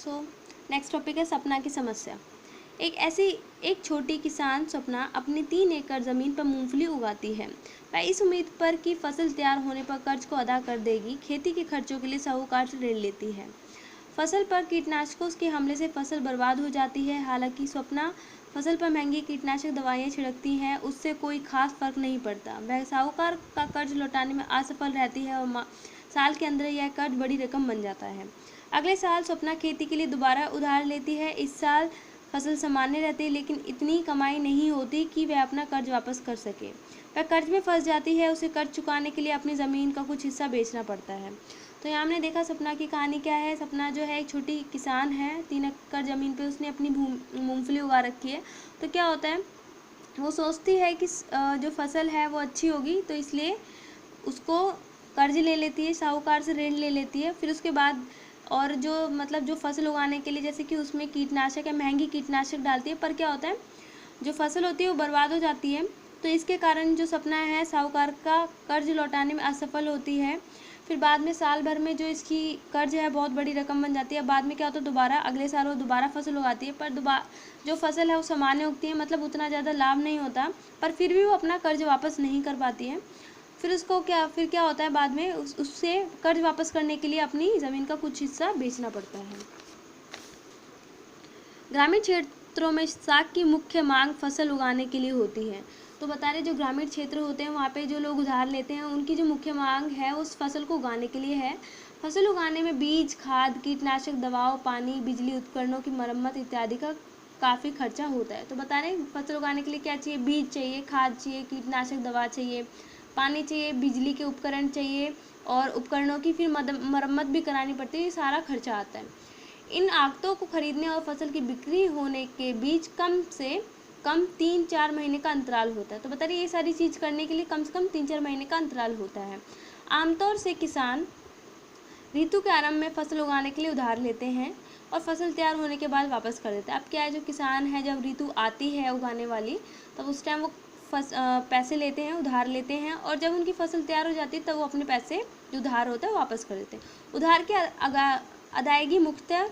So next topic है सपना की समस्या। एक छोटी किसान सपना अपनी 3 एकड़ ज़मीन पर मूंगफली उगाती है। वह इस उम्मीद पर कि फसल तैयार होने पर कर्ज को अदा कर देगी, खेती के खर्चों के लिए साहूकार से ऋण लेती है। फसल पर कीटनाशकों के हमले से फसल बर्बाद हो जाती है। हालांकि स्वप्ना फसल पर महंगी कीटनाशक दवाइयाँ छिड़कती है, उससे कोई खास फर्क नहीं पड़ता। वह साहूकार का कर्ज लौटाने में असफल रहती है और साल के अंदर यह कर्ज बड़ी रकम बन जाता है। अगले साल स्वप्ना खेती के लिए दोबारा उधार लेती है। इस साल फसल सामान्य रहती है, लेकिन इतनी कमाई नहीं होती कि वह अपना कर्ज वापस कर सके। वह कर्ज में फंस जाती है। उसे कर्ज चुकाने के लिए अपनी ज़मीन का कुछ हिस्सा बेचना पड़ता है। तो यहाँ हमने देखा सपना की कहानी क्या है। सपना जो है एक छोटी किसान है, 3 एकड़ ज़मीन पे उसने अपनी मूंगफली उगा रखी है। तो क्या होता है, वो सोचती है कि जो फसल है वो अच्छी होगी, तो इसलिए उसको कर्ज ले लेती है, साहूकार से ऋण ले लेती है। फिर उसके बाद और जो फसल उगाने के लिए जैसे कि उसमें कीटनाशक है, महंगी कीटनाशक डालती है, पर क्या होता है जो फसल होती है वो बर्बाद हो जाती है। तो इसके कारण जो सपना है साहूकार का कर्ज लौटाने में असफल होती है। फिर बाद में साल भर में जो इसकी कर्ज है बहुत बड़ी रकम बन जाती है। बाद में क्या होता है, दोबारा अगले साल वो दोबारा फसल उगाती है, पर जो फसल है वो सामान्य उगती है, मतलब उतना ज़्यादा लाभ नहीं होता, पर फिर भी वो अपना कर्ज वापस नहीं कर पाती है। फिर क्या होता है, बाद में उससे कर्ज वापस करने के लिए अपनी ज़मीन का कुछ हिस्सा बेचना पड़ता है। ग्रामीण क्षेत्रों में साग की मुख्य मांग फसल उगाने के लिए होती है। तो बता रहे जो ग्रामीण क्षेत्र होते हैं वहाँ पे जो लोग उधार लेते हैं उनकी जो मुख्य मांग है उस फसल को उगाने के लिए है। फसल उगाने में बीज, खाद, कीटनाशक दवाओं, पानी, बिजली उपकरणों की मरम्मत इत्यादि का काफ़ी खर्चा होता है। तो बता रहे फसल उगाने के लिए क्या चाहिए, बीज चाहिए, खाद चाहिए, कीटनाशक दवा चाहिए, पानी चाहिए, बिजली के उपकरण चाहिए और उपकरणों की फिर मरम्मत भी करानी पड़ती है। ये सारा खर्चा आता है। इन आगतों को खरीदने और फसल की बिक्री होने के बीच कम से कम 3-4 महीने का अंतराल होता है। तो बता रही ये सारी चीज़ करने के लिए कम से कम 3-4 महीने का अंतराल होता है। आमतौर से किसान ऋतु के आरंभ में फसल उगाने के लिए उधार लेते हैं और फसल तैयार होने के बाद वापस कर देते हैं। अब क्या है, जो किसान है जब ऋतु आती है उगाने वाली तब उस टाइम वो पैसे लेते हैं, उधार लेते हैं, और जब उनकी फसल तैयार हो जाती है तब वो अपने पैसे जो उधार होता है वापस कर देते हैं। उधार की अदायगी मुख्यतः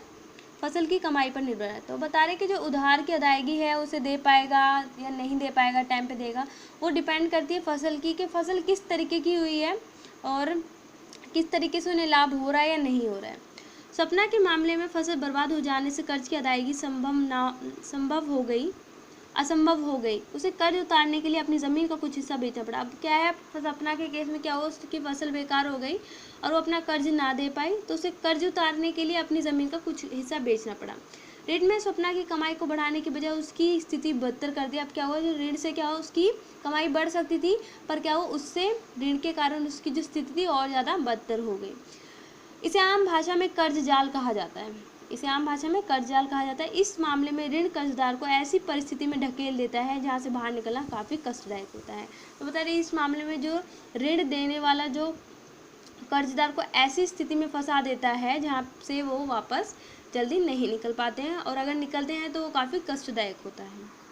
फसल की कमाई पर निर्भर है। तो बता रहे कि जो उधार की अदायगी है उसे दे पाएगा या नहीं दे पाएगा, टाइम पे देगा, वो डिपेंड करती है फसल की, कि फसल किस तरीके की हुई है और किस तरीके से उन्हें लाभ हो रहा है या नहीं हो रहा है। सपना के मामले में फसल बर्बाद हो जाने से कर्ज की अदायगी असंभव हो गई। उसे कर्ज उतारने के लिए अपनी ज़मीन का कुछ हिस्सा बेचना पड़ा। अब क्या है, सपना के केस में क्या हुआ, उसकी फसल बेकार हो गई और वो अपना कर्ज ना दे पाई, तो उसे कर्ज उतारने के लिए अपनी ज़मीन का कुछ हिस्सा बेचना पड़ा। ऋण में स्वप्ना की कमाई को बढ़ाने के बजाय उसकी स्थिति बदतर कर दी। अब क्या हुआ, जो ऋण से क्या हुआ, उसकी कमाई बढ़ सकती थी, पर क्या हुआ, उससे ऋण के कारण उसकी जो स्थिति थी और ज़्यादा बदतर हो गई। इसे आम भाषा में कर्ज जाल कहा जाता है। इस मामले में ऋण कर्जदार को ऐसी परिस्थिति में ढकेल देता है जहां से बाहर निकलना काफ़ी कष्टदायक होता है। तो बता रही इस मामले में जो ऋण देने वाला जो कर्जदार को ऐसी स्थिति में फंसा देता है जहां से वो वापस जल्दी नहीं निकल पाते हैं, और अगर निकलते हैं तो वो काफ़ी कष्टदायक होता है।